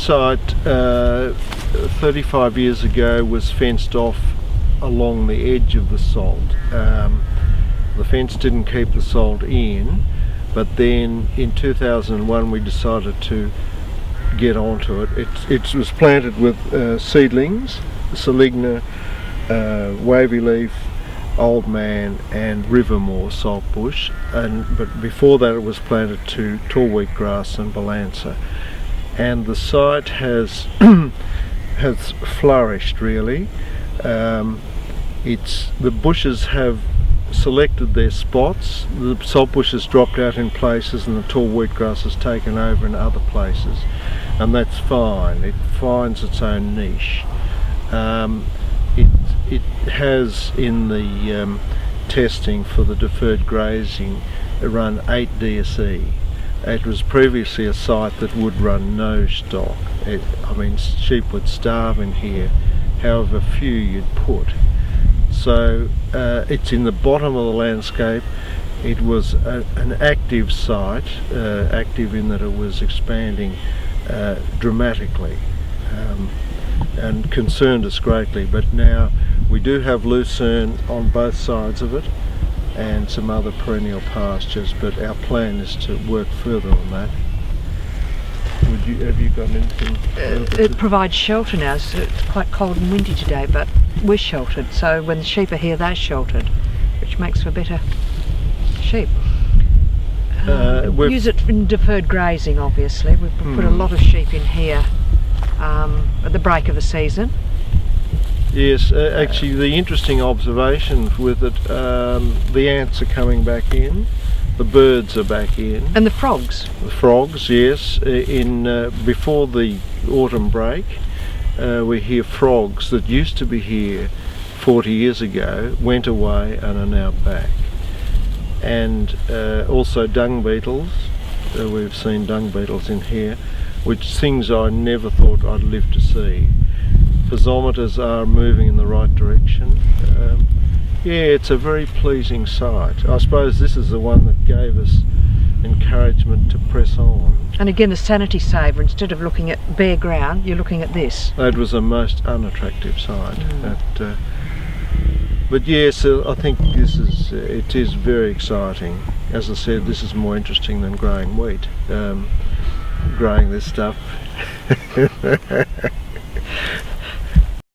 site 35 years ago was fenced off along the edge of the salt. The fence didn't keep the salt in, but then in 2001 we decided to get onto it. It was planted with seedlings, Saligna, wavy leaf, old man and rivermore saltbush, but before that it was planted to tall wheatgrass and balansa, and the site has has flourished really. The bushes have selected their spots. The saltbush has dropped out in places and the tall wheatgrass has taken over in other places, and that's fine. It finds its own niche. It has, in the testing for the deferred grazing, run 8 DSE. It was previously a site that would run no stock. Sheep would starve in here, however few you'd put. So it's in the bottom of the landscape. It was an active site, active in that it was expanding dramatically, and concerned us greatly. But now we do have lucerne on both sides of it and some other perennial pastures, but our plan is to work further on that. Have you got anything? It provides shelter now, so it's quite cold and windy today, but we're sheltered, so when the sheep are here they're sheltered, which makes for better sheep. Use it in deferred grazing, obviously. We've put a lot of sheep in here at the break of the season. Yes, actually the interesting observation with it, the ants are coming back in, the birds are back in. And the frogs. The frogs, yes. Before the autumn break, we hear frogs that used to be here 40 years ago, went away and are now back. And also dung beetles. We've seen dung beetles in here, which things I never thought I'd live to see. Piezometers are moving in the right direction. Yeah, it's a very pleasing site. I suppose this is the one that gave us encouragement to press on. And again, the sanity saver, instead of looking at bare ground, you're looking at this. It was a most unattractive site. But yes, I think it is very exciting. As I said, this is more interesting than growing wheat. Growing this stuff.